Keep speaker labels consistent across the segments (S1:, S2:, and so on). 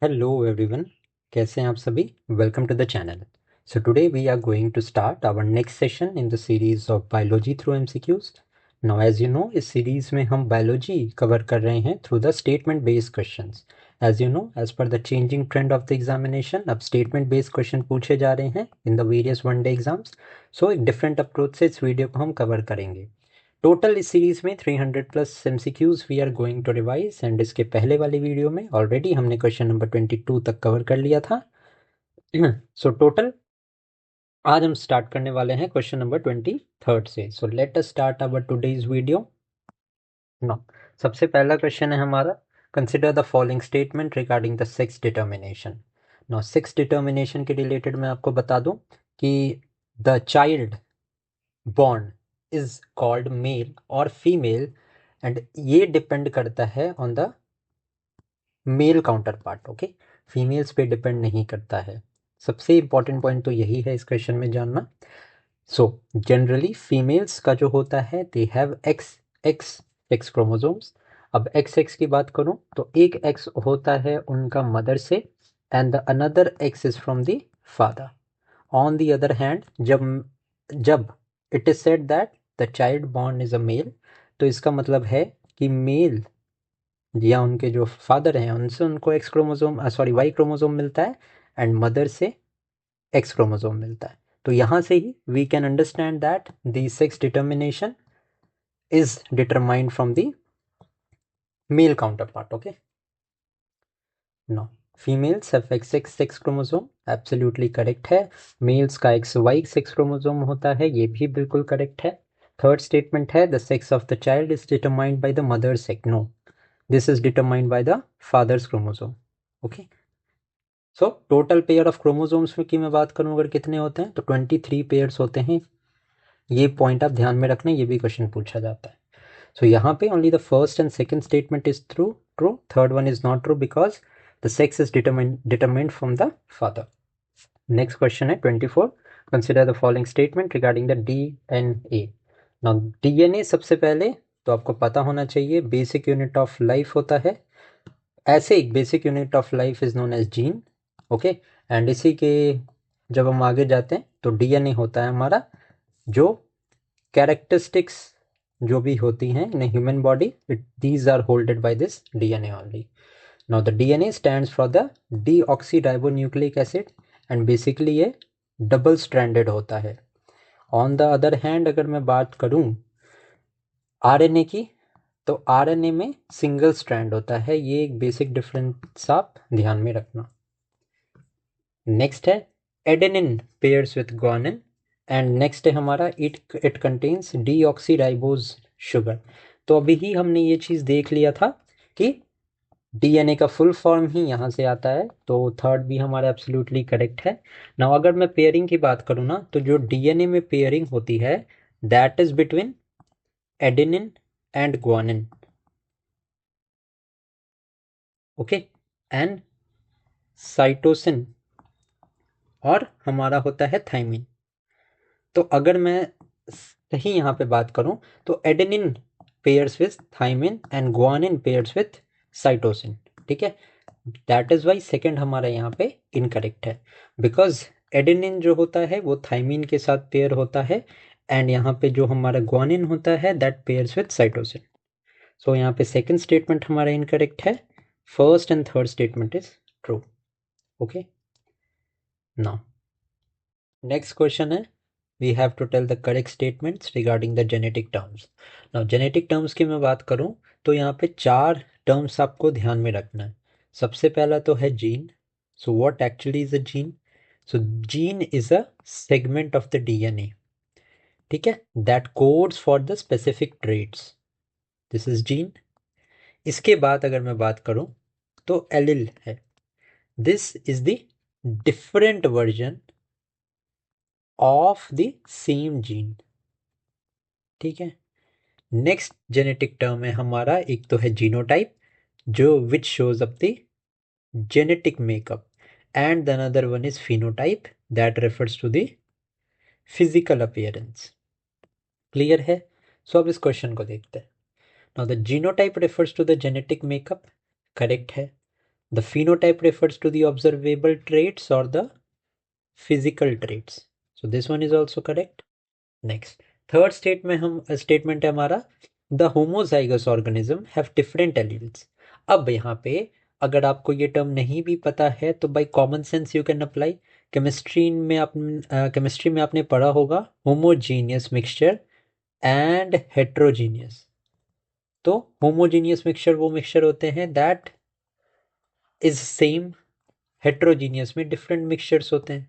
S1: Hello everyone, कैसे हैं आप सभी। Welcome to the channel. So today we are going to start our next session in the series of biology through MCQs. Now as you know, इस series में हम biology cover कर रहे हैं through the statement based questions. As you know, as per the changing trend of the examination, अब statement based question पूछे जा रहे हैं in the various one day exams. So एक डिफरेंट अप्रोच से इस वीडियो को हम कवर करेंगे। टोटल इस सीरीज में 300 plus MCQs we are going to revise, and इसके पहले वाली वीडियो में ऑलरेडी हमने क्वेश्चन नंबर 22 तक कवर कर लिया था। सो टोटल आज हम स्टार्ट करने वाले हैं क्वेश्चन नंबर 23 से। So let us start our today's video. No, सबसे पहला क्वेश्चन है हमारा, consider the following statement regarding the sex determination. No, sex determination के रिलेटेड मैं आपको बता दूं कि the child born is called male और फीमेल, एंड ये डिपेंड करता है on the male counterpart. Okay, females पे डिपेंड नहीं करता है। सबसे इंपॉर्टेंट पॉइंट तो यही है इस क्वेश्चन में जानना। सो जनरली फीमेल्स का जो होता है, they have X x x chromosomes. अब एक्स एक्स की बात करूं तो एक एक्स होता है उनका मदर से, and the another X is from the father. On the other hand, जब जब it is said that the child born is a male, तो इसका मतलब है कि मेल या उनके जो फादर हैं उनसे उनको X chromosome sorry Y chromosome मिलता है, एंड मदर से एक्स क्रोमोसोम मिलता है। तो यहाँ से ही we can understand that the sex determination is determined from the male counterpart. Okay, no, females have X X sex chromosome, absolutely correct है। मेल्स का एक्स वाई सेक्स क्रोमोसोम होता है, ये भी बिल्कुल करेक्ट है। थर्ड स्टेटमेंट है, the sex of the child is determined by the mother's sex. No, this is determined by the father's chromosome. Okay, so total pair of chromosomes की मैं बात करूं अगर कितने होते हैं, तो 23 पेयर्स होते हैं। ये पॉइंट आप ध्यान में रखना, ये भी क्वेश्चन पूछा जाता है। सो यहाँ पे only the first and second statement is true, third one is not true because the sex is determined from the father. Next question है 24, consider the following statement regarding the DNA. Now DNA सबसे पहले तो आपको पता होना चाहिए basic unit of life होता है। ऐसे एक basic unit of life is known as gene. Okay, and इसी के जब हम आगे जाते हैं तो डीएनए होता है हमारा जो कैरेक्टरिस्टिक्स जो भी होती हैं in human body, these are holded by this DNA only. Now the DNA stands for the deoxyribonucleic acid, and basically ये डबल स्ट्रैंडेड होता है। ऑन द अदर हैंड अगर मैं बात करूं आरएनए की, तो आरएनए में सिंगल स्ट्रैंड होता है। ये एक बेसिक डिफरेंस आप ध्यान में रखना। नेक्स्ट है adenine pairs with guanine, and next है हमारा इट कंटेन्स डीऑक्सीराइबोज शुगर। तो अभी ही हमने ये चीज़ देख लिया था कि डीएनए का फुल फॉर्म ही यहाँ से आता है, तो थर्ड भी हमारा एब्सोल्युटली करेक्ट है। नाउ अगर मैं पेयरिंग की बात करूँ ना, तो जो डीएनए में पेयरिंग होती है that is between adenine and guanine. Okay, and cytosine और हमारा होता है थाइमिन। तो अगर मैं सही यहाँ पे बात करूँ तो adenine pairs with thymine and guanine pairs with cytosine. ठीक है, दैट इज वाई सेकेंड हमारा यहाँ पे इनकरेक्ट है, बिकॉज एडेनिन जो होता है वो थाइमिन के साथ पेयर होता है, एंड यहाँ पे जो हमारा ग्वानिन होता है दैट पेयर्स विथ साइटोसिन। सो यहाँ पे सेकेंड स्टेटमेंट हमारा इनकरेक्ट है, first and third statement is true. Okay, now next question है, we have to tell the correct statements regarding the genetic terms. Now genetic terms की मैं बात करूं तो यहाँ पे 4 terms आपको ध्यान में रखना है। सबसे पहला तो है gene. So what actually is a gene? So gene is a segment of the DNA, ठीक है, that codes for the specific traits. This is gene. इसके बाद अगर मैं बात करूं तो allele है, this is the different version of the same gene। ठीक है, नेक्स्ट जेनेटिक टर्म है हमारा, एक तो है जीनोटाइप जो which shows up the genetic makeup, and the another one is phenotype that refers to the physical appearance. Clear है? So अब इस क्वेश्चन को देखते हैं। Now the genotype refers to the genetic makeup, correct है। The phenotype refers to the observable traits or the physical traits. So this one is also correct. Next, third statement है हमारा, the homozygous organism have different alleles. अब यहाँ पे अगर आपको ये term नहीं भी पता है तो by common sense you can apply. Chemistry में आपने पढ़ा होगा होमोजीनियस मिक्सचर एंड हेट्रोजीनियस. तो होमोजीनियस मिक्सचर वो मिक्सचर होते हैं दैट इज सेम, हेट्रोजीनियस में डिफरेंट मिक्सचर्स होते हैं.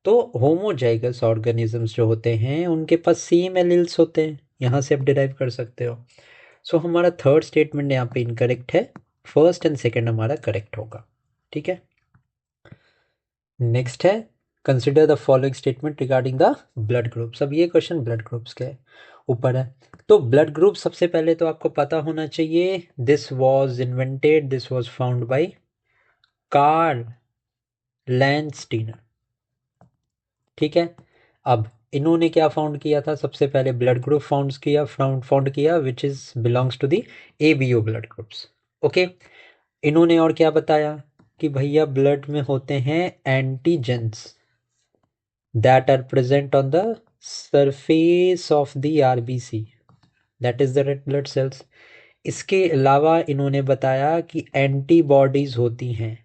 S1: तो होमोजाइगस ऑर्गेनिजम्स जो होते हैं उनके पास सेम एलिल्स होते हैं, यहाँ से आप डिराइव कर सकते हो. सो हमारा थर्ड स्टेटमेंट यहाँ पे इनकरेक्ट है, फर्स्ट एंड सेकंड हमारा करेक्ट होगा. ठीक है. नेक्स्ट है, consider the following statement regarding the blood groups. अब ये क्वेश्चन ब्लड ग्रुप्स के ऊपर है. तो ब्लड ग्रुप सबसे पहले तो आपको पता होना चाहिए, this was found by Karl Landsteiner. ठीक है. अब इन्होंने क्या फाउंड किया था, सबसे पहले ब्लड ग्रुप फाउंड किया which is belongs to the ABO blood groups. Okay. इन्होंने और क्या बताया कि भैया ब्लड में होते हैं antigens that are present on the surface of the RBC, that is the red blood cells. इसके अलावा इन्होंने बताया कि एंटीबॉडीज होती हैं.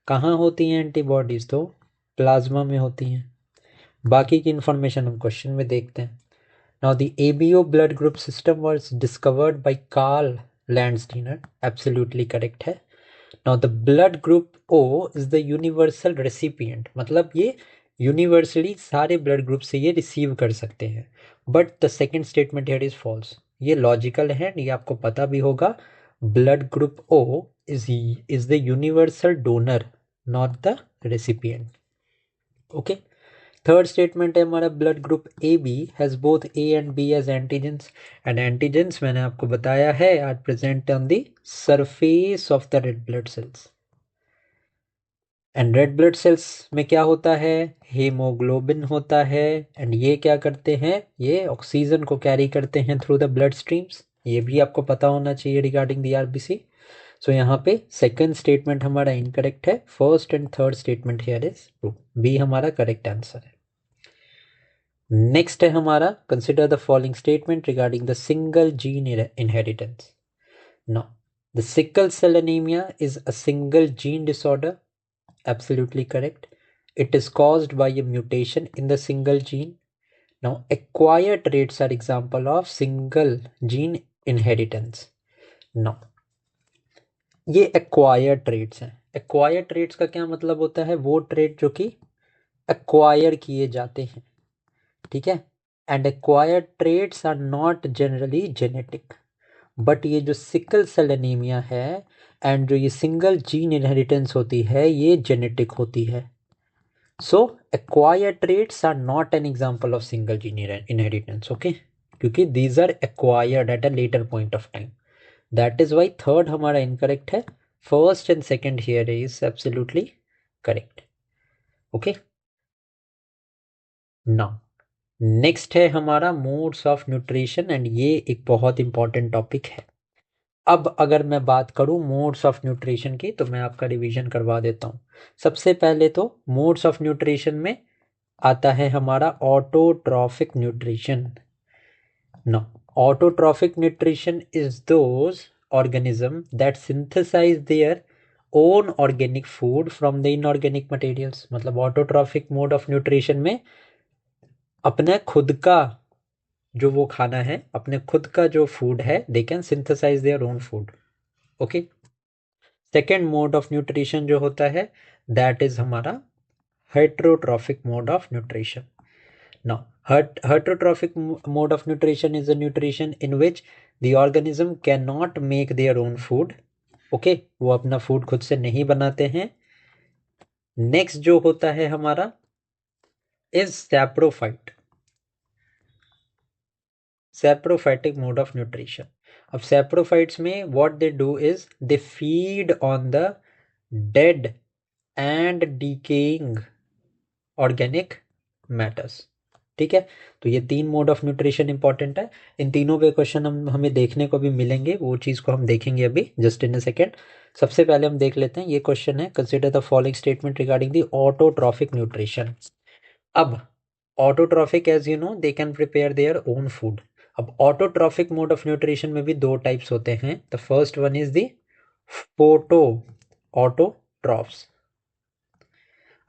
S1: कहाँ होती हैं एंटीबॉडीज, तो प्लाज्मा में होती हैं. बाकी की इंफॉर्मेशन हम क्वेश्चन में देखते हैं. Now the ABO blood group system was discovered by Karl Landsteiner. Absolutely correct है. Now the blood group O is the universal recipient, मतलब ये यूनिवर्सली सारे ब्लड ग्रुप से ये रिसीव कर सकते हैं. But the second statement here is false. ये लॉजिकल है, ये आपको पता भी होगा. Blood group O is the universal donor, not the recipient. Okay. Third statement है हमारा, blood group A B has both A and B as antigens, and antigens मैंने आपको बताया है are present on the surface of the red blood cells. And red blood cells में क्या होता है, हेमोग्लोबिन होता है. एंड ये क्या करते हैं, ये ऑक्सीजन को कैरी करते हैं थ्रू द ब्लड स्ट्रीम्स. ये भी आपको पता होना चाहिए रिगार्डिंग द आरबीसी. सो यहाँ पे सेकंड स्टेटमेंट हमारा इनकरेक्ट है, first and third statement here is true. B हमारा करेक्ट आंसर है. नेक्स्ट है हमारा, consider the following statement regarding the single gene inheritance. No, the sickle cell anaemia is a single gene disorder. Absolutely correct. It is caused by a mutation in the single gene. Now, acquired traits are example of single gene inheritance. Now, ये acquired traits हैं. Acquired traits का क्या मतलब होता है, वो trait जो कि acquire किए जाते हैं. ठीक है. And acquired traits are not generally genetic. But ये जो सिकल सेल एनीमिया है एंड जो ये सिंगल जीन इनहेरिटेंस होती है ये जेनेटिक होती है. So acquired traits are not an example of single gene inheritance. Okay, क्योंकि these are acquired at a later point of time. That is why third हमारा इनकरेक्ट है, first and second here is absolutely correct. Okay. Now next है हमारा modes of nutrition, and ये एक बहुत important topic है. अब अगर मैं बात करूं मोड्स ऑफ न्यूट्रिशन की तो मैं आपका रिवीजन करवा देता हूं. सबसे पहले तो मोड्स ऑफ न्यूट्रिशन में आता है हमारा autotrophic nutrition. No, autotrophic nutrition is those organism that synthesise their own organic food from the inorganic materials. मतलब ऑटोट्रॉफिक मोड ऑफ न्यूट्रिशन में अपने खुद का जो वो खाना है, अपने खुद का जो फूड है, they can synthesise their own food. Okay. Second mode of nutrition जो होता है दैट इज हमारा heterotrophic mode of nutrition. Now heterotrophic mode of nutrition is a nutrition in which the organism cannot make their own food. Okay, वो अपना food खुद से नहीं बनाते हैं. नेक्स्ट जो होता है हमारा is saprophyte, saprophytic mode of nutrition. अब सैप्रोफाइट्स में what they do is they feed on the dead and decaying organic matters. ठीक है। तो ये 3 मोड ऑफ न्यूट्रिशन इंपॉर्टेंट है। इन तीनों पे क्वेश्चन हमें देखने को भी मिलेंगे, वो चीज़ को हम देखेंगे अभी जस्ट इन अ सेकेंड। सबसे पहले हम देख लेते हैं, ये क्वेश्चन है, consider the following statement regarding the autotrophic nutrition. अब autotrophic, as you know, they can prepare their own food. अब ऑटोट्रॉफिक मोड ऑफ न्यूट्रिशन में भी दो टाइप्स होते हैं। The first one is the photoautotrophs.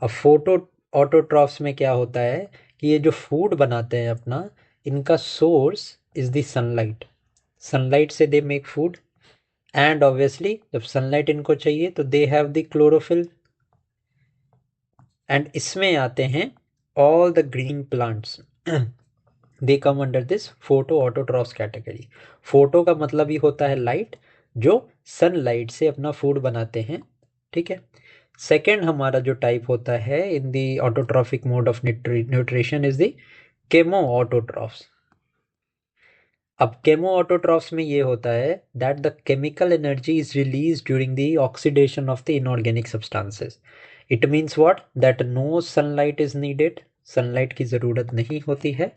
S1: अब photoautotrophs में क्या होता है कि ये जो फूड बनाते हैं अपना, इनका source is the sunlight. Sunlight से they make food, and obviously जब सनलाइट इनको चाहिए तो they have the chlorophyll, and इसमें आते हैं all the green plants, they come under this photoautotrophs category. Photo का मतलब ही होता है लाइट, जो सनलाइट से अपना फूड बनाते हैं, ठीक है। सेकेंड हमारा जो टाइप होता है in the autotrophic mode of nutrition is the chemoautotrophs. अब केमो ऑटोट्रॉफ्स में ये होता है that the chemical energy is release during the oxidation of the inorganic substances. It means what, that no sunlight is needed, sunlight की ज़रूरत नहीं होती है,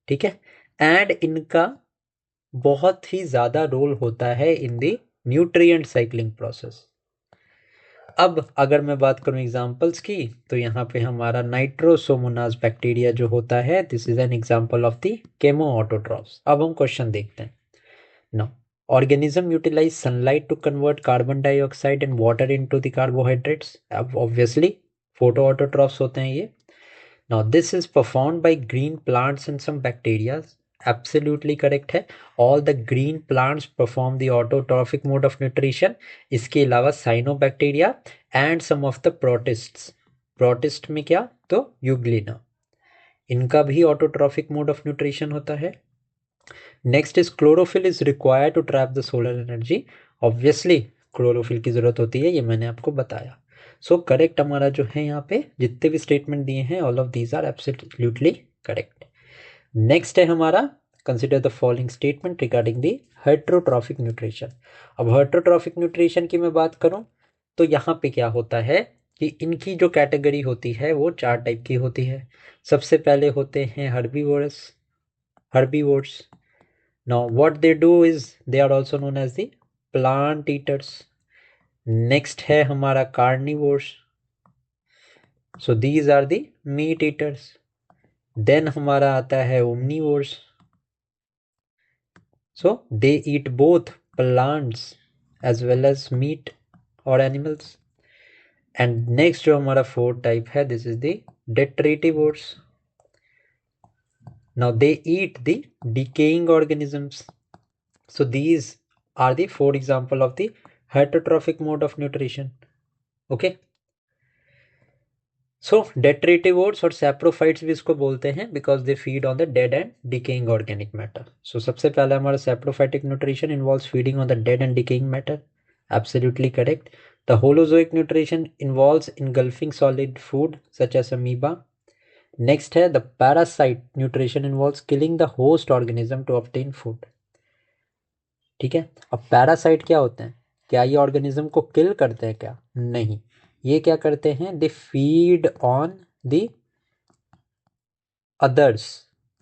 S1: ठीक है। एंड इनका बहुत ही ज़्यादा रोल होता है in the nutrient cycling process. अब अगर मैं बात करूं एग्जांपल्स की, तो यहाँ पे हमारा नाइट्रोसोमोनास बैक्टीरिया जो होता है, this is an example of the chemoautotrophs. अब हम क्वेश्चन देखते हैं। Now, organism utilize sunlight to convert carbon dioxide and water into the carbohydrates। अब obviously photoautotrophs होते हैं ये। Now this is performed by green plants and some bacteria। Absolutely correct है। All the green plants perform the autotrophic mode of nutrition। इसके अलावा cyanobacteria and some of the protists। protist में क्या, तो Euglena, इनका भी autotrophic mode of nutrition होता है। Next is chlorophyll is required to trap the solar energy. Obviously chlorophyll की जरूरत होती है, ये मैंने आपको बताया। सो करेक्ट हमारा जो है यहाँ पे जितने भी स्टेटमेंट दिए हैं, all of these are absolutely correct. Next है हमारा, consider the following statement regarding the heterotrophic nutrition. अब हेट्रोट्रॉफिक न्यूट्रिशन की मैं बात करूं तो यहाँ पे क्या होता है कि इनकी जो कैटेगरी होती है वो 4 टाइप की होती है। सबसे पहले होते हैं herbivores. Now what they do is they are also known as the plant eaters. Next है हमारा carnivores, so these are the meat eaters. Then हमारा आता है omnivores, so they eat both plants as well as meat or animals. And next जो हमारा fourth type है, this is the detritivores. Now they eat the decaying organisms. So these are the 4 example of the heterotrophic mode of nutrition. Okay. So detritivores और saprophytes भी इसको बोलते हैं because they feed on the dead and decaying organic matter. So सबसे पहला हमारा saprophytic nutrition involves feeding on the dead and decaying matter. Absolutely correct. The holozoic nutrition involves engulfing solid food such as amoeba. Next है the parasite nutrition involves killing the host organism to obtain food. ठीक है। अब parasite क्या होते हैं, क्या ये organism को किल करते हैं क्या, नहीं, ये क्या करते हैं, they feed on the others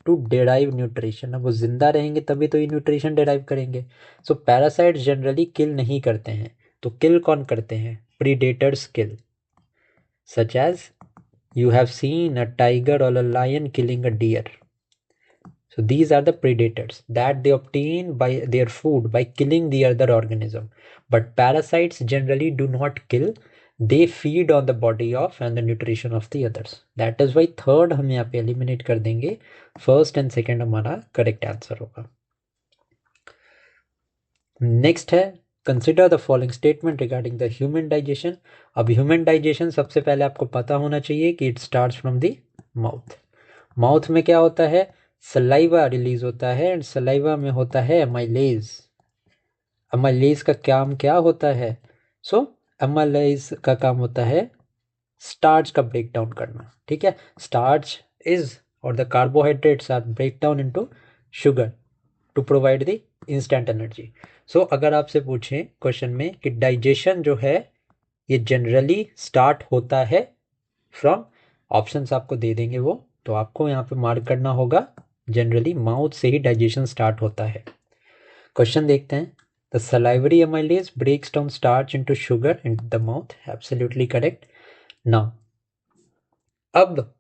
S1: to derive nutrition. अब वो जिंदा रहेंगे तभी तो ये न्यूट्रिशन डिराइव करेंगे। सो पैरासाइट्स जनरली किल नहीं करते हैं, तो किल कौन करते हैं, predators kill, such as you have seen a tiger और a lion killing a deer. So these are the predators that they obtain by their food by killing the other organism. But parasites generally do not kill, they feed on the body of and the nutrition of the others. That is why third हम यहाँ पे eliminate कर देंगे, first and second हमारा correct answer होगा। Next है, consider the following statement regarding the human digestion। अब human digestion सबसे पहले आपको पता होना चाहिए कि it starts from the mouth। Mouth में क्या होता है, सलाइवा रिलीज होता है, एंड सलाइवा में होता है एमाइलेज। एमाइलेज का काम क्या होता है, सो एमाइलेज का काम होता है स्टार्च का ब्रेक डाउन करना, ठीक है। स्टार्च इज और the carbohydrates are break down into sugar to provide the instant energy. So अगर आपसे पूछें क्वेश्चन में कि डाइजेशन जो है ये जनरली स्टार्ट होता है फ्रॉम, ऑप्शंस आपको दे देंगे वो, तो आपको यहाँ पे मार्क करना होगा जनरली माउथ से ही डाइजेशन स्टार्ट होता है। क्वेश्चन देखते हैं। The salivary amylase breaks down starch into sugar in the mouth, absolutely correct. Now अब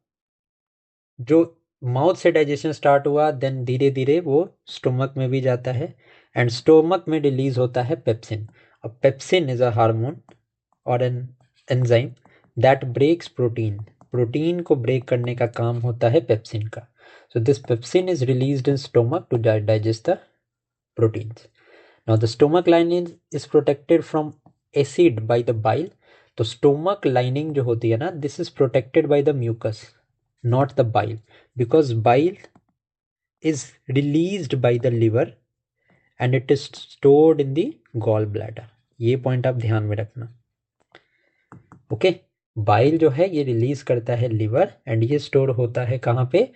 S1: जो माउथ से डाइजेशन स्टार्ट हुआ, देन धीरे धीरे वो स्टोमक में भी जाता है एंड स्टोमक में रिलीज होता है पेप्सिन। अब पेप्सिन इज अ हार्मोन और an enzyme that breaks protein. Protein को ब्रेक करने का काम होता है पेप्सिन का। So this pepsin is released in stomach to digest the proteins. Now the stomach lining is protected from acid by the bile. तो stomach lining जो होती है ना, this is protected by the mucus, not the bile, because bile is released by the liver and it is stored in the gallbladder। ये point आप ध्यान में रखना। ओके, बाइल जो है ये रिलीज करता है लिवर एंड ये स्टोर होता है कहाँ पे,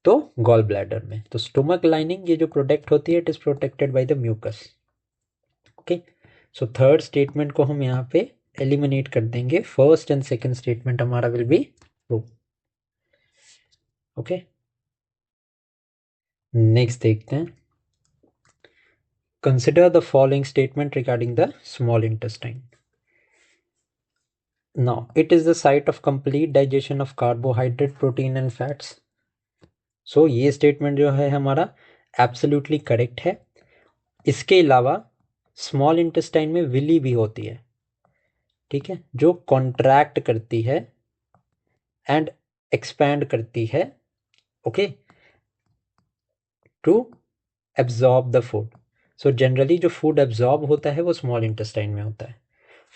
S1: तो गॉल ब्लैडर में। तो स्टोमक लाइनिंग ये जो प्रोटेक्ट होती है, it is protected by the mucus. Okay, so third statement को हम यहाँ पे एलिमिनेट कर देंगे। फर्स्ट एंड सेकंड स्टेटमेंट हमारा will be true. Okay, next देखते हैं। Consider the following statement regarding the small intestine. Now, it is the site of complete digestion of carbohydrate, protein and fats. So, ये statement जो है हमारा absolutely correct है। इसके अलावा स्मॉल इंटेस्टाइन में विली भी होती है, ठीक है, जो कॉन्ट्रैक्ट करती है एंड एक्सपैंड करती है, okay, to absorb the food. So generally जो फूड एब्जॉर्ब होता है वो स्मॉल इंटेस्टाइन में होता है।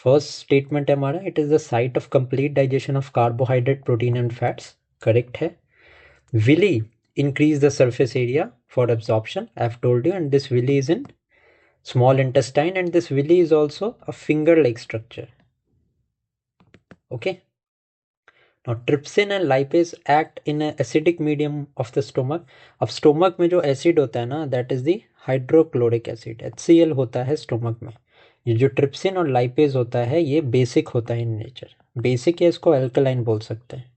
S1: फर्स्ट स्टेटमेंट है हमारा, it is the site of complete digestion of carbohydrate, protein and fats, correct है। Villi increase the surface area for absorption, I have told you, and this villi is in small intestine and this villi is also a finger like structure. Okay, now trypsin and lipase act in an acidic medium of the stomach. अब stomach में जो acid होता है ना, that is the hydrochloric acid, HCl होता है stomach में। ये जो ट्रिप्सिन और लाइपेज होता है ये बेसिक होता है इन नेचर, बेसिक है, इसको अल्कलाइन बोल सकते हैं।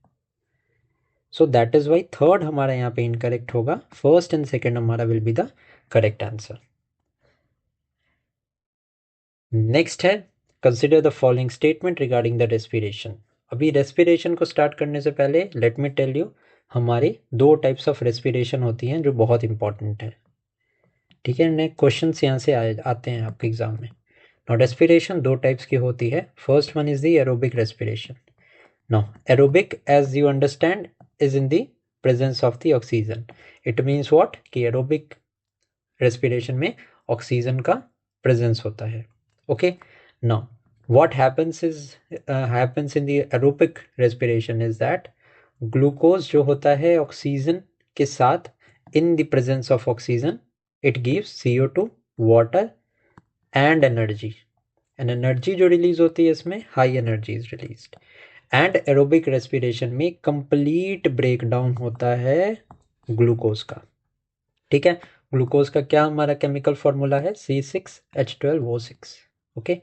S1: So that is why third हमारा यहाँ पे इनकरेक्ट होगा, फर्स्ट एंड सेकेंड हमारा will be the correct answer. Next है, consider the following statement regarding the respiration. अभी रेस्पिरेशन को स्टार्ट करने से पहले लेट मी टेल यू, हमारे दो टाइप्स ऑफ रेस्पिरेशन होती हैं जो बहुत इंपॉर्टेंट है, ठीक है। नेक्स्ट क्वेश्चन यहाँ से आते हैं आपके एग्जाम में। नाउ रेस्पिरेशन दो टाइप्स की होती है। First one is the aerobic respiration. Now aerobic as you understand is in the presence of the oxygen. It means what, कि aerobic respiration में ऑक्सीजन का presence होता है। Okay, now what happens in the aerobic respiration is that glucose जो होता है oxygen के साथ in the presence of oxygen it gives CO2, water and energy, and energy जो रिलीज होती है इसमें high energy is released. And aerobic respiration में कंप्लीट ब्रेकडाउन होता है ग्लूकोज का, ठीक है। ग्लूकोज का क्या हमारा केमिकल फॉर्मूला है, C6H12O6। ओके,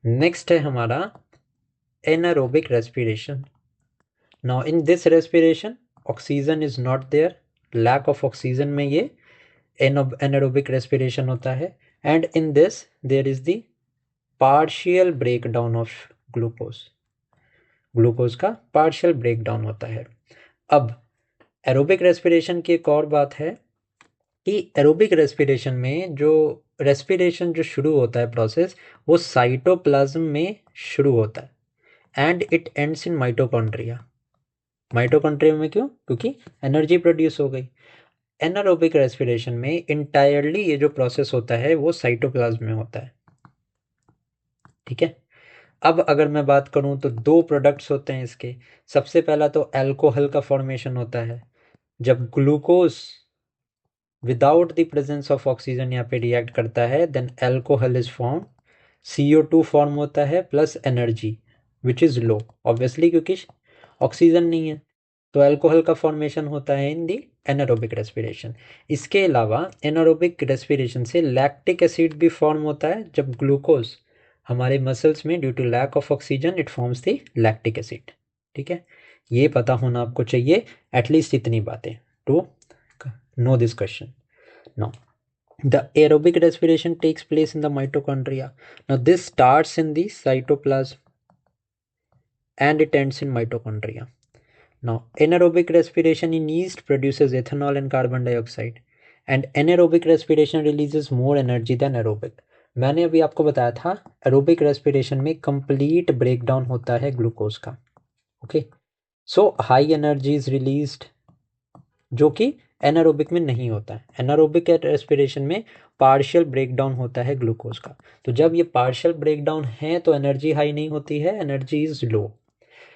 S1: नेक्स्ट है हमारा anaerobic respiration. Now in this respiration oxygen is not there, lack of oxygen में ये एनारोबिक रेस्पिरेशन होता है। And in this there is the partial breakdown of glucose, glucose का partial breakdown होता है। अब एरोबिक रेस्पिरेशन की एक और बात है कि एरोबिक रेस्पिरेशन में जो रेस्पिरेशन जो शुरू होता है प्रोसेस, वो साइटोप्लाज्म में शुरू होता है and it ends in mitochondria. Mitochondria में क्यों, क्योंकि एनर्जी प्रोड्यूस हो गई। एनारोबिक रेस्पिरेशन में इंटायरली ये जो प्रोसेस होता है वो साइटोप्लाज्म में होता है, ठीक है। अब अगर मैं बात करूं तो दो प्रोडक्ट्स होते हैं इसके। सबसे पहला तो अल्कोहल का फॉर्मेशन होता है, जब glucose without the presence of oxygen यहाँ पे रिएक्ट करता है, then alcohol is form, CO2 form होता है plus energy which is low, obviously क्योंकि ऑक्सीजन नहीं है, तो अल्कोहल का फॉर्मेशन होता है इन दी एनारोबिक रेस्पिरेशन। इसके अलावा एनारोबिक रेस्पिरेशन से लैक्टिक एसिड भी फॉर्म होता है, जब ग्लूकोज हमारे मसल्स में due to lack of oxygen it forms the lactic acid, ठीक है। ये पता होना आपको चाहिए एटलीस्ट इतनी बातें to know this question. Now the aerobic respiration takes place in the mitochondria. Now this starts in the cytoplasm and it ends in mitochondria. Now anaerobic respiration in yeast produces ethanol and carbon dioxide and anaerobic respiration releases more energy than aerobic. मैंने अभी आपको बताया था aerobic respiration में complete breakdown होता है glucose का. Okay, so high energy is released जो कि एनारोबिक में नहीं होता है. एनारोबिक रेस्पिरेशन में पार्शियल ब्रेकडाउन होता है ग्लूकोज का. तो जब ये पार्शियल ब्रेकडाउन है तो एनर्जी हाई नहीं होती है, energy is low.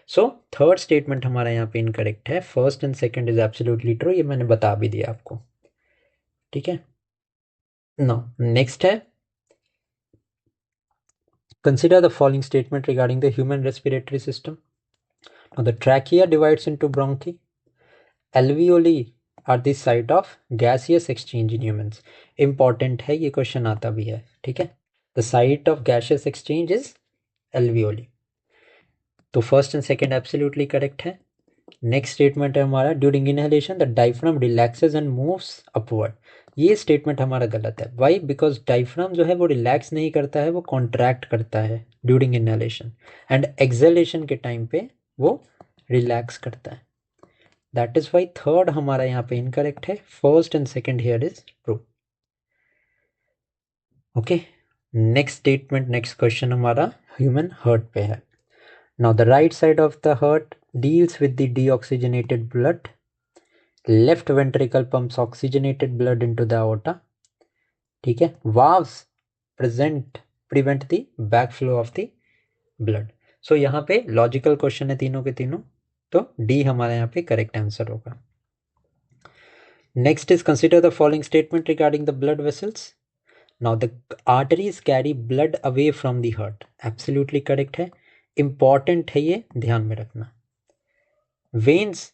S1: So third statement हमारा यहाँ पे इनकरेक्ट है. First and second is absolutely true, ये मैंने बता भी दिया आपको. ठीक है, नाउ नेक्स्ट है consider the following statement regarding the human respiratory system. Now the trachea divides into bronchi. Alveoli are the site of gaseous exchange in humans. Important है, ये क्वेश्चन आता भी है. ठीक है, the site of gaseous exchange is alveoli. तो first and second absolutely correct है. Next statement है हमारा during inhalation the diaphragm relaxes and moves upward. ये स्टेटमेंट हमारा गलत है. वाई? बिकॉज डायफ्राम जो है वो रिलैक्स नहीं करता है, वो कॉन्ट्रैक्ट करता है ड्यूरिंग इनहेलेशन एंड एक्सहेलेशन के टाइम पे वो रिलैक्स करता है. दैट इज वाई थर्ड हमारा यहाँ पे इनकरेक्ट है. First and second here is true. Okay, next statement, next question हमारा ह्यूमन हार्ट पे है. Now the right side of the heart deals with the deoxygenated blood. Left ventricle pumps oxygenated blood into the aorta. ठीक है, valves prevent the back flow of the blood. So यहाँ पे logical question है तीनों के तीनों, तो D हमारा यहाँ पे करेक्ट आंसर होगा. Next is consider the following statement regarding the blood vessels. Now the arteries carry blood away from the heart. Absolutely correct है, इंपॉर्टेंट है, ये ध्यान में रखना. Veins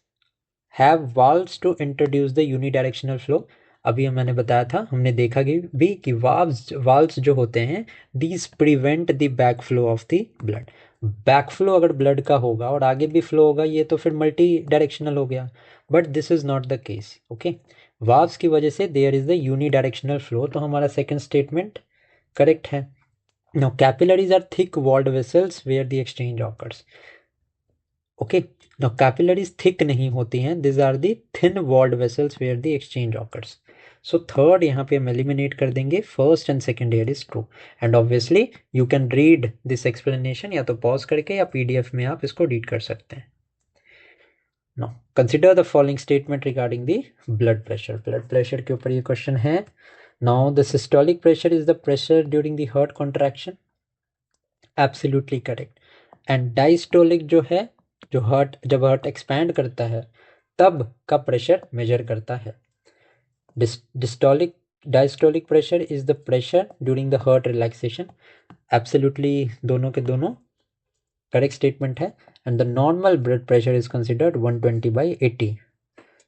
S1: have valves to introduce the unidirectional flow. अभी मैंने बताया था, हमने देखा भी कि वाल्व्स जो होते हैं these prevent the back flow of the blood. Back flow अगर ब्लड का होगा और आगे भी फ्लो होगा ये तो फिर मल्टी डायरेक्शनल हो गया, but this is not the case. Okay, valves की वजह से there is the unidirectional flow. तो हमारा सेकंड स्टेटमेंट करेक्ट है. Now capillaries are thick walled vessels where the exchange occurs. Okay, now capillaries thick नहीं होती हैं, this are the thin walled vessels where the exchange occurs. So third यहाँ पे हम eliminate कर देंगे. First and second here is true and obviously you can read this explanation, या तो पॉज करके या पीडीएफ में आप इसको रीड कर सकते हैं. Now consider the following statement regarding the blood pressure. Blood pressure के ऊपर ये क्वेश्चन है. Now the systolic pressure is the pressure during the heart contraction. Absolutely correct. And diastolic जो है, जो जब हार्ट एक्सपैंड करता है तब का प्रेशर मेजर करता है. Diastolic pressure is the pressure during the heart relaxation. Absolutely दोनों के दोनों करेक्ट स्टेटमेंट है. And the normal blood pressure is considered 120/80.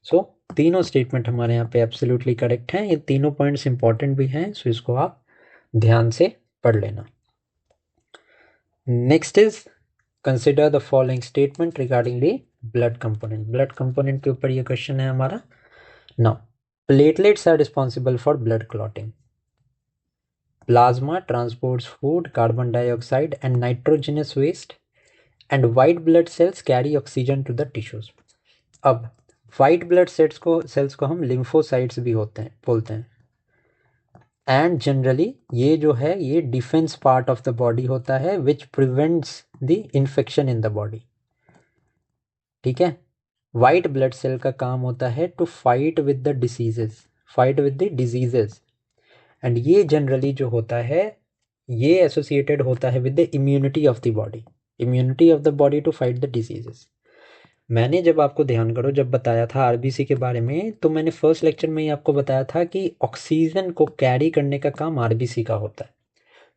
S1: सो तीनों स्टेटमेंट हमारे यहाँ पे एब्सोल्युटली करेक्ट हैं. ये तीनों पॉइंट्स इंपॉर्टेंट भी हैं, सो इसको आप ध्यान से पढ़ लेना. Next is consider the following statement regarding the blood component. Blood component के ऊपर ये क्वेश्चन है हमारा. Now platelets are responsible for blood clotting. Plasma transports food, carbon dioxide and nitrogenous waste, and white blood cells carry oxygen to the tissues. अब white blood cells को हम lymphocytes भी बोलते हैं. एंड जनरली ये जो है ये defence part of the body होता है which prevents the infection in the body. ठीक है, वाइट ब्लड सेल का काम होता है to fight with the diseases and ये जनरली जो होता है ये एसोसिएटेड होता है with the immunity of the body to fight the diseases. मैंने जब आपको ध्यान करो जब बताया था आरबीसी के बारे में, तो मैंने फर्स्ट लेक्चर में ही आपको बताया था कि ऑक्सीजन को कैरी करने का काम आरबीसी का होता है.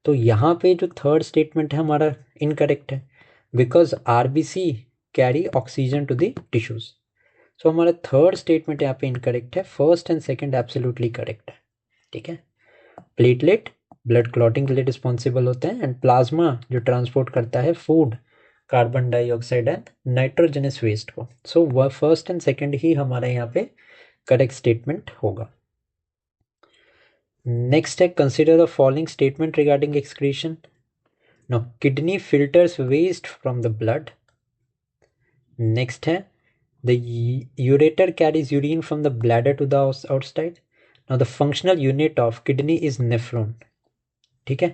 S1: तो यहाँ पे जो थर्ड स्टेटमेंट है हमारा इनकरेक्ट है because RBC carry oxygen to the tissues. So हमारा थर्ड स्टेटमेंट यहाँ पे इनकरेक्ट है. First and second absolutely correct है. ठीक है, प्लेटलेट ब्लड क्लॉटिंग के लिए रिस्पॉन्सिबल होते हैं एंड प्लाज्मा जो ट्रांसपोर्ट करता है food, carbon dioxide and nitrogenous waste को। सो वह फर्स्ट एंड सेकंड ही हमारा यहाँ पे करेक्ट स्टेटमेंट होगा। नेक्स्ट है consider the following statement regarding excretion. Now kidney filters waste from the blood. Next है the ureter carries urine from the bladder to the outside. Now the functional unit of kidney is nephron. ठीक है,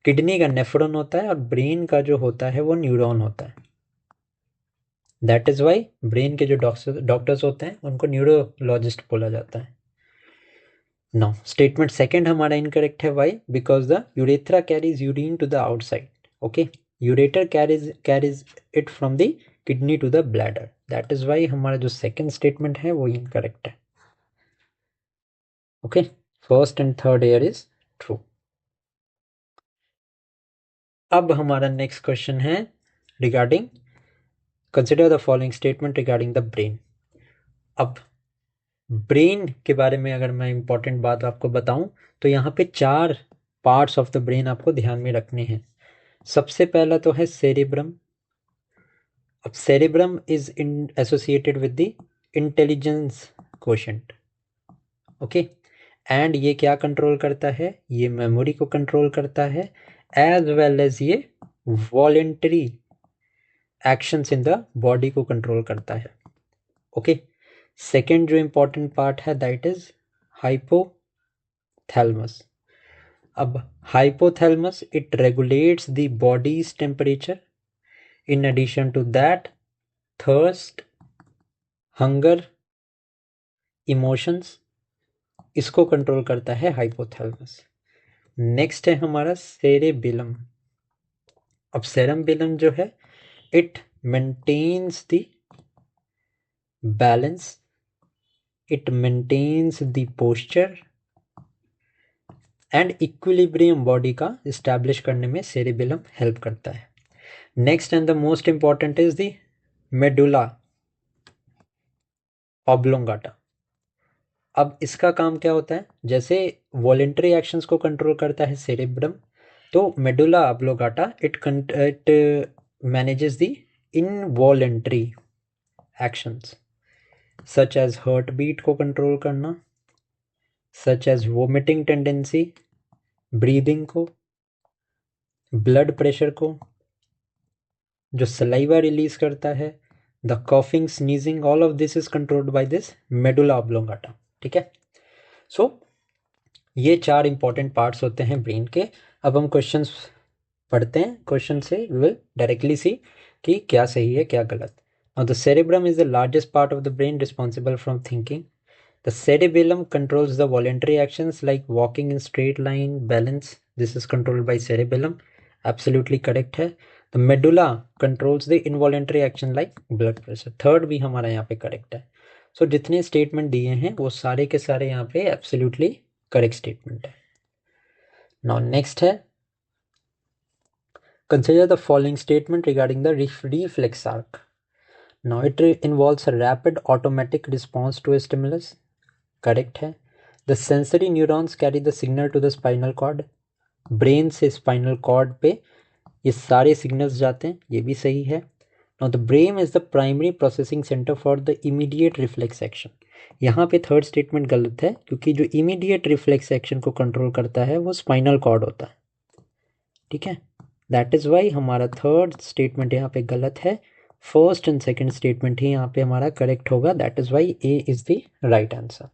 S1: kidney का nephron होता है और brain का जो होता है वो न्यूरॉन होता है। दैट इज वाई ब्रेन के जो डॉक्टर्स होते हैं उनको न्यूरोलॉजिस्ट बोला जाता है। नाउ स्टेटमेंट सेकंड हमारा इनकरेक्ट है। Why? Because the urethra carries urine to the outside. Okay, ureter carries it from the kidney to the bladder. That is why हमारा जो सेकंड स्टेटमेंट है वो इनकरेक्ट है। Okay, first and third here is true. अब हमारा नेक्स्ट क्वेश्चन है regarding consider the following statement regarding the brain. अब ब्रेन के बारे में अगर मैं इंपॉर्टेंट बात आपको बताऊं तो यहाँ पे 4 पार्ट्स ऑफ द ब्रेन आपको ध्यान में रखने हैं। सबसे पहला तो है सेरेब्रम। अब cerebrum is associated with the intelligence quotient. Okay, and ये क्या कंट्रोल करता है? ये मेमोरी को कंट्रोल करता है, एज वेल एज ये voluntary actions in the body को कंट्रोल करता है। ओके, सेकेंड जो इंपॉर्टेंट पार्ट है दैट इज हाइपोथैलेमस। अब hypothalamus it regulates the body's temperature. In addition to that thirst, hunger, emotions, इसको कंट्रोल करता है हाइपोथैलेमस। नेक्स्ट है हमारा सेरेबेलम। अब सेरेबेलम जो है it maintains the balance, it maintains the posture and equilibrium body का इस्टेब्लिश करने में सेरेबेलम हेल्प करता है। Next and the most important is the medulla oblongata. अब इसका काम क्या होता है? जैसे वॉलेंटरी एक्शंस को कंट्रोल करता है सेरेब्रम, तो medulla oblongata it manages the involuntary actions such as heart beat को कंट्रोल करना, such as vomiting tendency, breathing को, ब्लड प्रेशर को, जो सलाइवा रिलीज करता है, the coughing, sneezing, all of this is controlled by this medulla oblongata. ठीक है, सो ये 4 इंपॉर्टेंट पार्ट्स होते हैं ब्रेन के। अब हम क्वेश्चंस पढ़ते हैं, क्वेश्चन से वी विल डायरेक्टली सी कि क्या सही है क्या गलत। Now the cerebrum is the largest part of the brain responsible from thinking. The cerebellum controls the voluntary actions like walking in straight line, balance. This is controlled by cerebellum. Absolutely correct है। The medulla controls the involuntary action like blood pressure. Third भी हमारा यहाँ पे correct है। So जितने statement दिए हैं वो सारे के सारे यहाँ पे absolutely correct statement है। Now next है consider the following statement regarding the reflex arc. Now it involves a rapid automatic response to a stimulus. Correct है। The sensory neurons carry the signal to the spinal cord. Brain से spinal cord पे ये सारे signals जाते हैं, ये भी सही है। Now the brain is the primary processing centre for the immediate reflex action. यहाँ पे थर्ड स्टेटमेंट गलत है क्योंकि जो इमीडिएट रिफ्लेक्स एक्शन को कंट्रोल करता है वो स्पाइनल कॉर्ड होता है। ठीक है, दैट इज वाई हमारा थर्ड स्टेटमेंट यहाँ पे गलत है। फर्स्ट एंड सेकेंड स्टेटमेंट ही यहाँ पे हमारा करेक्ट होगा। That is why A is the right answer.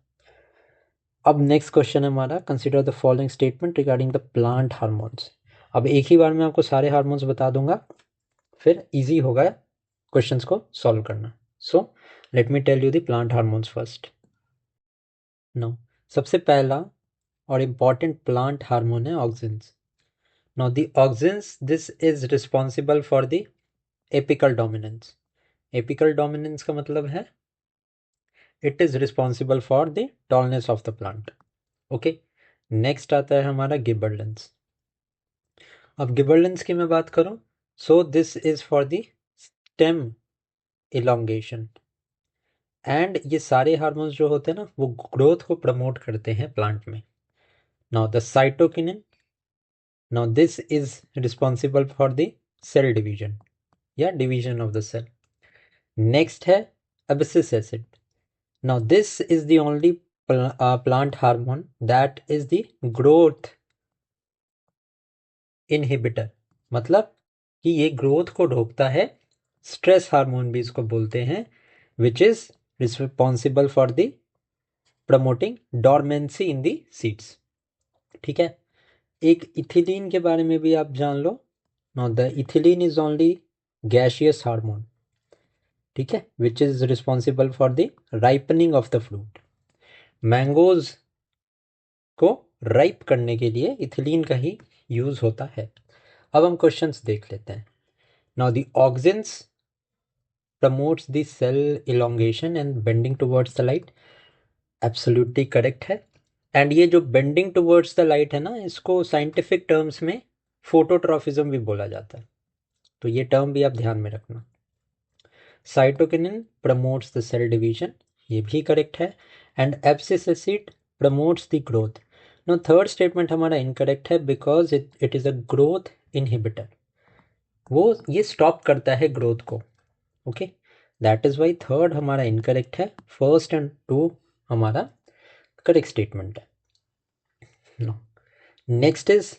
S1: अब नेक्स्ट क्वेश्चन है हमारा consider the following statement regarding the plant hormones. अब एक ही बार में आपको सारे हार्मोन्स बता दूंगा, फिर इजी होगा क्वेश्चंस को सॉल्व करना। So let me tell you the plant hormones first. No, सबसे पहला और इम्पॉर्टेंट प्लांट हार्मोन है auxins. Now the auxins this is responsible for the apical dominance. Apical dominance का मतलब है it is responsible for the tallness of the plant. Okay, next आता है हमारा गिबरलिंस। अब गिबरलिंस की मैं बात करूं, सो this is for the stem elongation. And ये सारे हार्मोन्स जो होते हैं ना वो ग्रोथ को प्रमोट करते हैं प्लांट में। Now the cytokinin, now this is responsible for the cell division. या division of the cell. Next है abscisic acid. Now this is the only plant hormone that is the growth inhibitor, मतलब कि ये growth को रोकता है। Stress hormone भी इसको बोलते हैं, विच is responsible for the promoting dormancy in the seeds. ठीक है, एक इथिलीन के बारे में भी आप जान लो। Now the ethylene is only gaseous hormone, ठीक है, which is responsible for the ripening of the fruit. Mangoes को राइप करने के लिए इथिलीन का ही यूज होता है। अब हम क्वेश्चंस देख लेते हैं। Now the auxins promotes the cell elongation and bending towards the light. Absolutely correct है। एंड ये जो बेंडिंग टुवर्ड्स द लाइट है ना, इसको साइंटिफिक टर्म्स में फोटोट्रॉफिज्म भी बोला जाता है, तो ये टर्म भी आप ध्यान में रखना। Cytokinin promotes the cell division, ये भी करेक्ट है। And abscisic acid promotes the growth. No, third statement हमारा इनकरेक्ट है because it is a growth inhibitor, वो ये स्टॉप करता है ग्रोथ को। Okay, that is why third हमारा इनकरेक्ट है, फर्स्ट एंड टू हमारा करेक्ट स्टेटमेंट है। No, next is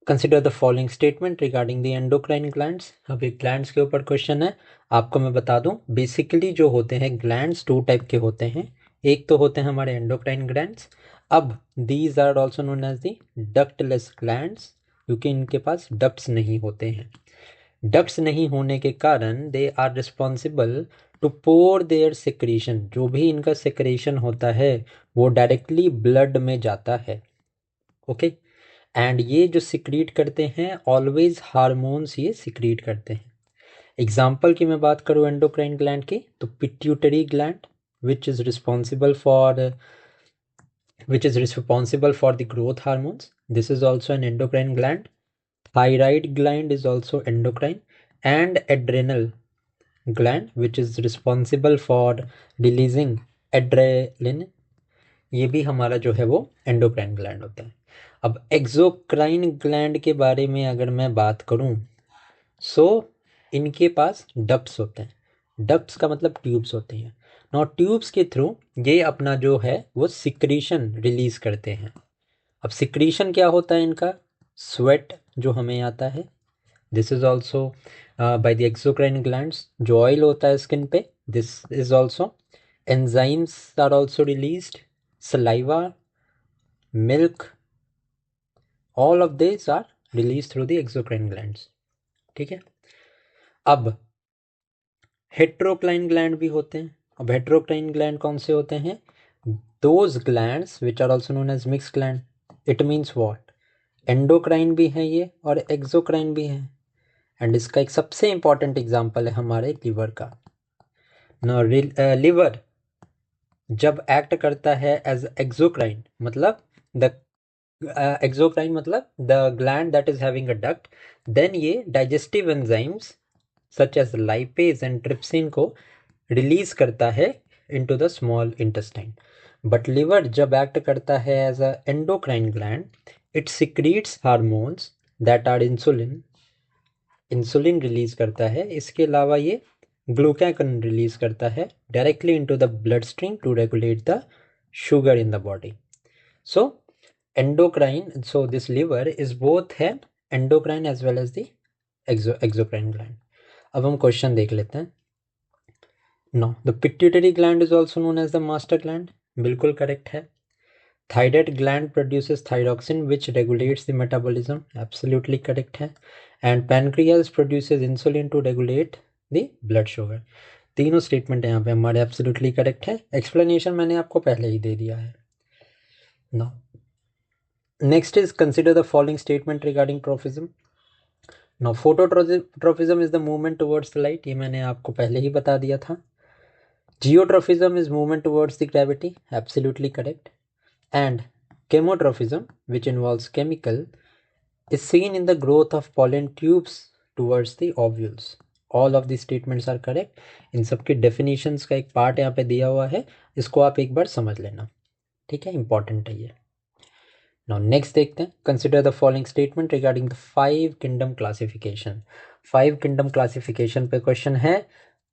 S1: consider the following statement regarding the endocrine glands. अब एक ग्लैंड्स के ऊपर क्वेश्चन है। आपको मैं बता दूं, बेसिकली जो होते हैं ग्लैंड्स टू टाइप के होते हैं। एक तो होते हैं हमारे एंडोक्राइन ग्लैंड्स। अब these are also known as the ductless glands, क्योंकि इनके पास डक्ट्स नहीं होते हैं। डक्ट्स नहीं होने के कारण they are responsible to pour their secretion, जो भी इनका सिक्रीशन होता है वो डायरेक्टली ब्लड में जाता है। ओके, एंड ये जो सिक्रीट करते हैं ऑलवेज हार्मोन्स ये सिक्रीट करते हैं। एग्जाम्पल की मैं बात करूँ एंडोक्राइन ग्लैंड की, तो pituitary gland which is responsible for the growth hormones, this is also an endocrine gland. Thyroid gland is also endocrine. And adrenal gland which is responsible for releasing adrenaline, ये भी हमारा जो है वो endocrine gland होता है। अब exocrine gland के बारे में अगर मैं बात करूं, सो इनके पास डक्ट्स होते हैं। डक्ट्स का मतलब ट्यूब्स होते हैं। नौ ट्यूब्स के थ्रू ये अपना जो है वो सिक्रीशन रिलीज करते हैं। अब सिक्रीशन क्या होता है इनका? स्वेट जो हमें आता है, this is also by the exocrine glands. जो ऑयल होता है स्किन पे, this is also. Enzymes are also released, saliva, milk, all of this are release through the exocrine glands. ठीक है, अब हेट्रोक्राइन ग्लैंड भी होते हैं। अब हेट्रोक्राइन ग्लैंड कौन से होते हैं? Those glands which are also known as mix gland. It means what? Endocrine भी है ये और एक्सोक्राइन भी है। एंड इसका एक सबसे इंपॉर्टेंट एग्जाम्पल है हमारे लिवर का। लिवर जब एक्ट करता है एज एक्सोक्राइन, मतलब द एक्सोक्राइन मतलब the gland that is having a duct, then ये digestive enzymes such as lipase and trypsin को रिलीज करता है into the small intestine. But liver जब एक्ट करता है as a endocrine gland, it secretes hormones that are insulin. Insulin release करता है, इसके अलावा ये ग्लूकागन रिलीज करता है directly into the blood stream to regulate the sugar in the body. So endocrine, so this liver is both है endocrine as well as the exocrine gland। अब हम क्वेश्चन देख लेते हैं। No, the pituitary gland is also known as the master gland, बिल्कुल correct है। Thyroid gland produces thyroxine which regulates the metabolism, absolutely correct है। And pancreas produces insulin to regulate the blood sugar. तीनों statement यहाँ पे हमारे absolutely correct है। Explanation मैंने आपको पहले ही दे दिया है। No, next is consider the following statement regarding trophism। now phototrophism is the movement towards the light, ये मैंने आपको पहले ही बता दिया था। geotrophism is movement towards the gravity, absolutely correct। and chemotrophism, which involves chemical, is seen in the growth of pollen tubes towards the ovules। all of these statements are correct। इन सब के definitions का एक part यहाँ पे दिया हुआ है, इसको आप एक बार समझ लेना, ठीक है, इंपॉर्टेंट है ये। Now next देखते हैं, consider the following statement regarding the 5 kingdom classification। 5 kingdom classification पे क्वेश्चन है।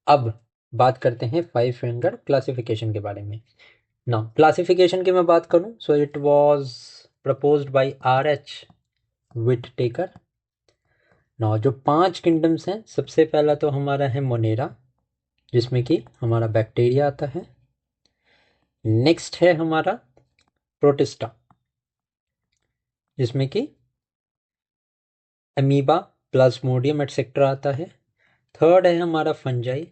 S1: अब बात करते हैं 5 फिंगर क्लासिफिकेशन के बारे में। नाउ क्लासिफिकेशन की मैं बात करूं, so it was proposed by RH Whittaker. Now जो 5 किंगडम्स हैं, सबसे पहला तो हमारा है मोनेरा, जिसमें कि हमारा बैक्टीरिया आता है। नेक्स्ट है हमारा प्रोटिस्टा, जिसमें कि अमीबा, प्लाज्मोडियम एटसेट्रा आता है। थर्ड है हमारा फंजाई,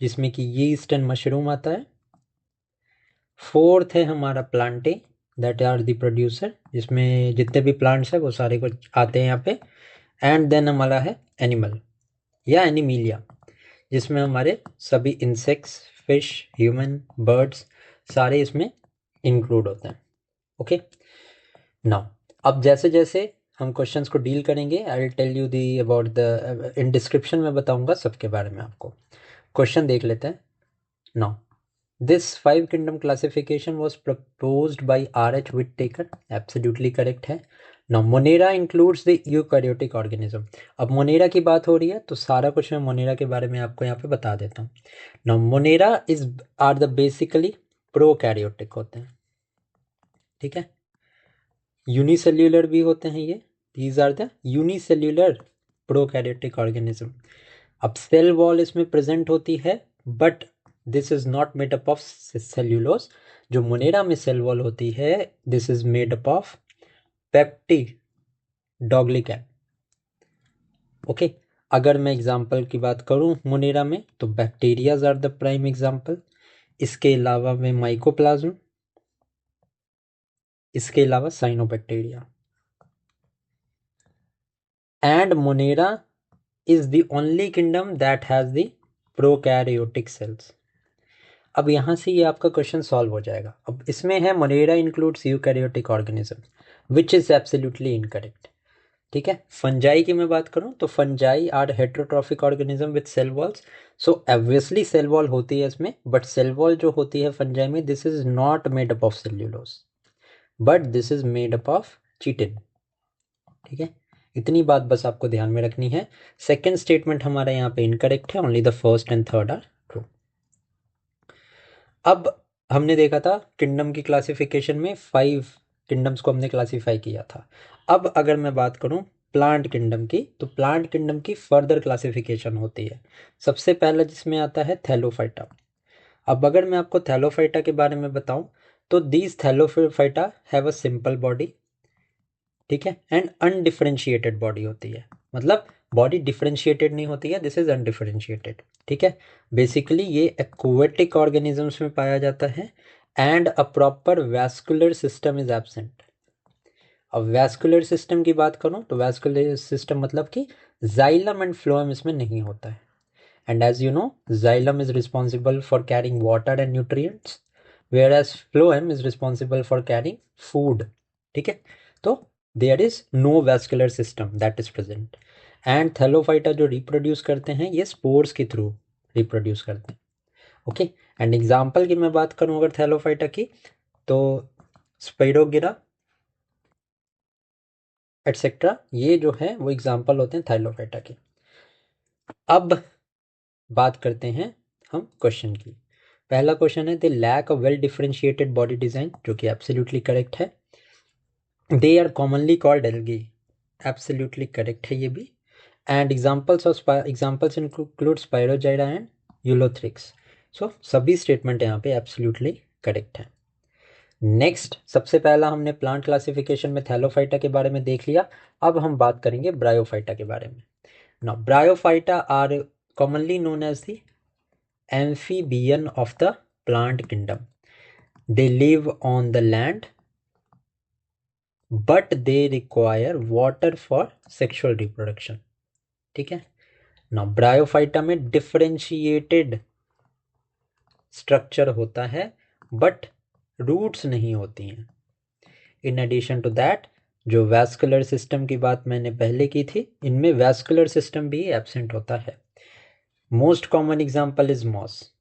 S1: जिसमें कि यीस्ट एंड मशरूम आता है। फोर्थ है हमारा Plantae, that are the producer, जिसमें जितने भी प्लांट्स हैं वो सारे कुछ आते हैं यहाँ पे। एंड देन हमारा है एनिमल या एनिमीलिया, जिसमें हमारे सभी इंसेक्ट्स, फिश, ह्यूमन, बर्ड्स सारे इसमें इंक्लूड होते हैं। ओके, नाउ अब जैसे जैसे हम क्वेश्चंस को डील करेंगे, I will tell you the about the, in description में बताऊंगा सबके बारे में आपको। क्वेश्चन देख लेते हैं। Now this 5 kingdom classification was proposed by RH Whittaker, absolutely correct है। Now monera includes the eukaryotic organism. अब मोनेरा की बात हो रही है तो सारा कुछ मैं मोनेरा के बारे में आपको यहाँ पे बता देता हूँ। Now monera is are the basically prokaryotic होते हैं, ठीक है। यूनिसेल्यूलर भी होते हैं ये, these are the unicellular prokaryotic organism. अब सेल वॉल इसमें प्रेजेंट होती है, but this is not made up of cellulose. जो मोनेरा में सेल वॉल होती है, this is made up of peptidoglycan. Okay, अगर मैं एग्जांपल की बात करूं मोनेरा में, तो bacterias are the prime example. इसके अलावा में माइकोप्लाज्म, इसके अलावा cyanobacteria. And Monera is the only kingdom that has the prokaryotic cells। अब यहाँ से ये आपका क्वेश्चन सॉल्व हो जाएगा। अब इसमें है Monera includes eukaryotic organism, which is absolutely incorrect, ठीक है। फंजाई की मैं बात करूँ तो fungi are heterotrophic organism with cell walls. So obviously cell wall होती है इसमें, बट सेल वॉल जो होती है फंजाई में, this is not made up of cellulose, but this is made up of chitin, ठीक है। इतनी बात बस आपको ध्यान में रखनी है। सेकंड स्टेटमेंट हमारा यहाँ पे इनकरेक्ट है, only the first and third are true. अब हमने देखा था किंगडम की क्लासिफिकेशन में 5 किंगडम्स को हमने क्लासिफाई किया था। अब अगर मैं बात करूँ प्लांट किंगडम की, तो प्लांट किंगडम की फर्दर क्लासिफिकेशन होती है। सबसे पहला जिसमें आता है थैलोफाइटा। अब अगर मैं आपको थैलोफाइटा के बारे में बताऊं, तो these Thallophyta have a simple body, ठीक है, एंड अनडिफरेंशिएटेड बॉडी होती है। मतलब बॉडी डिफरेंशिएटेड नहीं होती है, दिस इज अनडिफरेंशिएटेड, ठीक है। बेसिकली ये एक्वेटिक ऑर्गेनिजम्स में पाया जाता है। And a proper vascular system is absent. अब वैस्कुलर सिस्टम की बात करूं तो वैस्कुलर सिस्टम मतलब कि जाइलम एंड फ्लोएम इसमें नहीं होता है। And as you know, xylem is responsible for carrying water and nutrients, whereas phloem is responsible for carrying food, ठीक है। तो there is no vascular system that is present. And Thallophyta जो reproduce करते हैं, ये spores के through reproduce करते हैं। ओके, एंड एग्जाम्पल की मैं बात करूं अगर थैलोफाइटा की, तो स्पाइरोगिरा एटसेट्रा, ये जो है वो एग्जाम्पल होते हैं थैलोफाइटा के। अब बात करते हैं हम क्वेश्चन की। पहला क्वेश्चन है the lack of well differentiated body design, जो कि एब्सोल्युटली करेक्ट है। They are commonly called algae, absolutely correct है ये भी। And examples include spirogyra and ulothrix. So सभी स्टेटमेंट यहाँ पे एब्सोल्युटली करेक्ट है। नेक्स्ट, सबसे पहला हमने प्लांट क्लासिफिकेशन में थैलोफाइटा के बारे में देख लिया। अब हम बात करेंगे ब्रायोफाइटा के बारे में। Now Bryophyta are commonly known as the amphibian of the plant kingdom. They live on the land, but they require water for sexual reproduction, ठीक है। Now ब्रायोफाइटा में डिफरेंशिएटेड स्ट्रक्चर होता है, बट रूट्स नहीं होती हैं। इन एडिशन टू दैट, जो vascular system की बात मैंने पहले की थी, इनमें वैस्कुलर सिस्टम भी एब्सेंट होता है। Most common example is moss,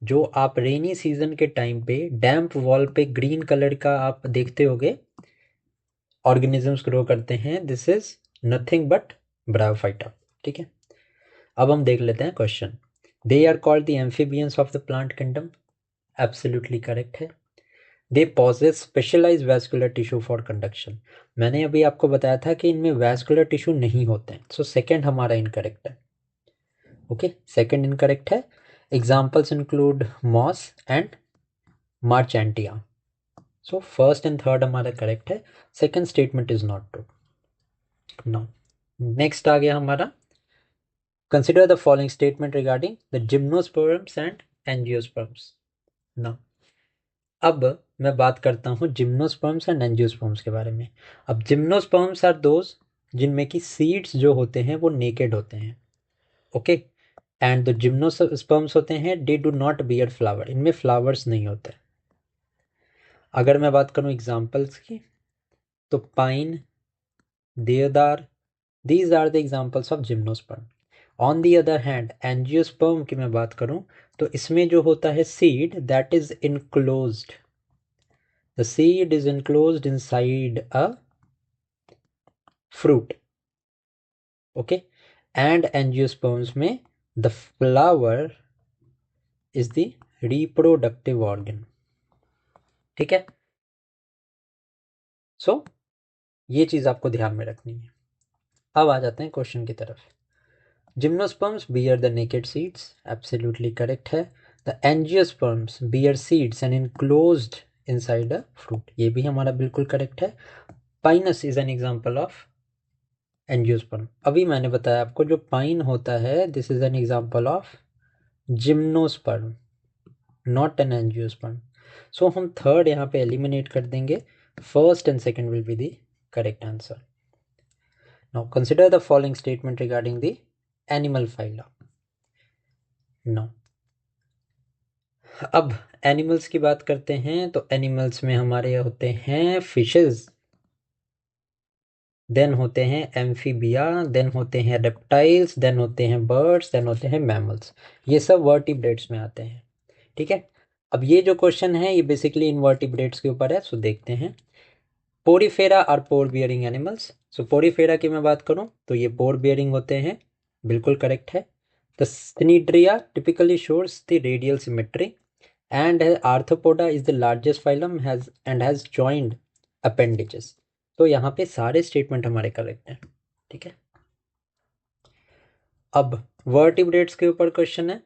S1: जो आप रेनी सीजन के टाइम पे डैम्प वॉल पे ग्रीन कलर का आप देखते होगे ऑर्गेनिजम्स ग्रो करते हैं, this is nothing but bryophyta. ठीक है, अब हम देख लेते हैं question. They are called the amphibians of the plant kingdom, absolutely correct है। They possess specialise vascular tissue for conduction, मैंने अभी आपको बताया था कि इनमें वैस्कुलर टिश्यू नहीं होते हैं, सो सेकेंड हमारा इनकरेक्ट है। ओके, सेकेंड इनकरेक्ट है। Examples include moss and marchantia, so first and third हमारा करेक्ट है, second statement is not true. Now next आ गया हमारा, consider the following statement regarding the gymnosperms and angiosperms. Now अब मैं बात करता हूँ जिम्नोस्पर्म्स एंड एंजियोस्पर्म्स के बारे में। अब जिम्नोस्पर्म्स आर दोज जिनमें की सीड्स जो होते हैं वो नेकेड होते हैं, ओके, एंड द जिम्नोस्पर्म्स होते हैं they do not bear flower, इनमें फ्लावर्स नहीं होते। अगर मैं बात करूँ एग्जाम्पल्स की, तो pine, deodar, these are the examples of gymnosperm. On the other hand angiosperm की मैं बात करूँ तो इसमें जो होता है seed that is enclosed, the seed is enclosed inside a fruit, okay, and angiosperms में the flower is the reproductive organ, ठीक है। सो ये चीज आपको ध्यान में रखनी है। अब आ जाते हैं क्वेश्चन की तरफ। Gymnosperms bear the naked seeds, absolutely correct है। The angiosperms bear seeds and enclosed inside a fruit, ये भी हमारा बिल्कुल करेक्ट है। Pinus is an example of angiosperm, अभी मैंने बताया आपको जो पाइन होता है this is an example of gymnosperm, not an angiosperm. So हम थर्ड यहाँ पे एलिमिनेट कर देंगे, first and second will be the correct answer. Now consider the following statement regarding the animal phyla. Now अब animals की बात करते हैं, तो एनिमल्स में हमारे होते हैं फिशेज, देन होते हैं एम्फीबिया, देन होते हैं रेप्टाइल्स, देन होते हैं बर्ड्स, देन होते हैं मैमल्स, ये सब वर्टिब्रेट्स में आते हैं, ठीक है। अब ये जो क्वेश्चन है ये बेसिकली इनवर्टिब्रेट्स के ऊपर है, सो देखते हैं। Porifera are pore bearing animals, so Porifera की मैं बात करूं तो ये पोर बियरिंग होते हैं, बिल्कुल करेक्ट है। द स्निड्रिया टिपिकली शोर्स the radial symmetry and arthropoda is the largest phylum has and has jointed appendages, तो यहाँ पे सारे स्टेटमेंट हमारे करेक्ट हैं, ठीक है। अब वर्टिब्रेट्स के ऊपर क्वेश्चन है।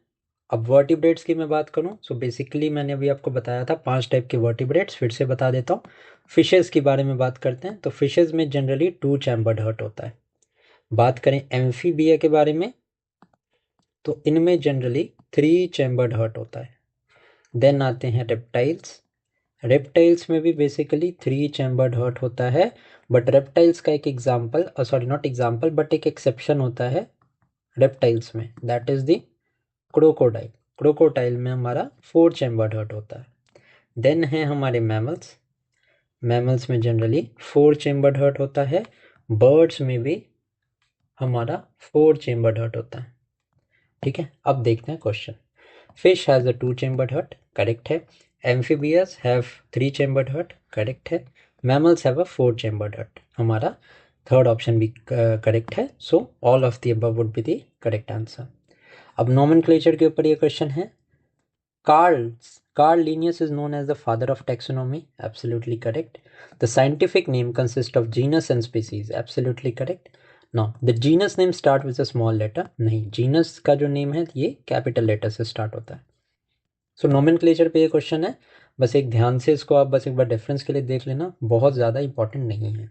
S1: अब वर्टिब्रेट्स की मैं बात करूं सो बेसिकली मैंने अभी आपको बताया था 5 टाइप के वर्टिब्रेट्स, फिर से बता देता हूं। फिशेस के बारे में बात करते हैं, तो फिशेस में जनरली 2 चैम्बर्ड हर्ट होता है। बात करें एम्फीबिया के बारे में तो इनमें जनरली 3 चैम्बर्ड हर्ट होता है। देन आते हैं रेप्टाइल्स, रेप्टाइल्स में भी बेसिकली 3 चैम्बर्ड हर्ट होता है, बट रेप्टाइल्स का एक example, sorry not example but एक एक्सेप्शन होता है रेप्टाइल्स में, that is the crocodile. Crocodile में हमारा 4 चैम्बर्ड हर्ट होता है। देन है हमारे मैमल्स, मैमल्स में जनरली 4 चैम्बर्ड हर्ट होता है। बर्ड्स में भी हमारा 4 चैम्बर्ड हर्ट होता है, ठीक है। अब देखते हैं question. Fish has a 2 chambered heart, correct है। Amphibians have 3 chambered heart, correct है। Mammals have a 4 chambered heart, हमारा थर्ड ऑप्शन भी करेक्ट है। So all of the above would be the correct answer. अब नोमेनक्लेचर के ऊपर ये question है। Carl Linnaeus is known as the father of taxonomy, absolutely correct. The scientific name consists of genus and species, absolutely correct. Now the genus name start with a small letter, नहीं, genus का जो name है ये capital letter से start होता है। So nomenclature पे ये क्वेश्चन है, बस एक ध्यान से इसको आप बस एक बार डिफरेंस के लिए देख लेना, बहुत ज़्यादा इंपॉर्टेंट नहीं है।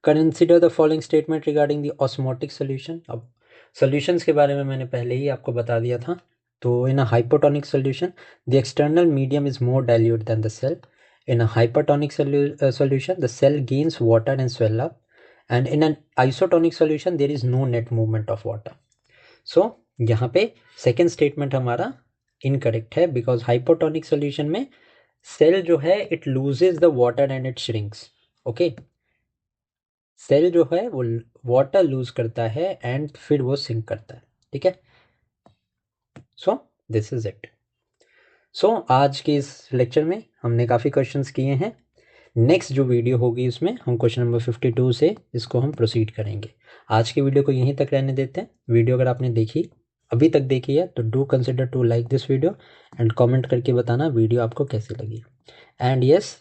S1: Consider the following statement regarding the osmotic solution. अब सोल्यूशंस के बारे में मैंने पहले ही आपको बता दिया था। तो in a hypotonic solution the external medium is more dilute than the cell. In a hypertonic solution the cell gains water and swell up, and in an isotonic solution there is no net movement of water. So यहाँ पे second statement हमारा incorrect है, because hypotonic solution में cell जो है it loses the water and it shrinks, okay. Cell जो है वो वाटर लूज करता है एंड फिर वो सिंक करता है, ठीक है। So this is it. So आज के इस लेक्चर में हमने काफ़ी क्वेश्चंस किए हैं। नेक्स्ट जो वीडियो होगी उसमें हम क्वेश्चन नंबर 52 से इसको हम प्रोसीड करेंगे। आज की वीडियो को यहीं तक रहने देते हैं। वीडियो अगर आपने देखी अभी तक देखी है तो do consider to like this video and comment करके बताना वीडियो आपको कैसी लगी। And yes,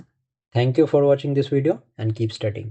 S1: thank you for watching this video and keep studying.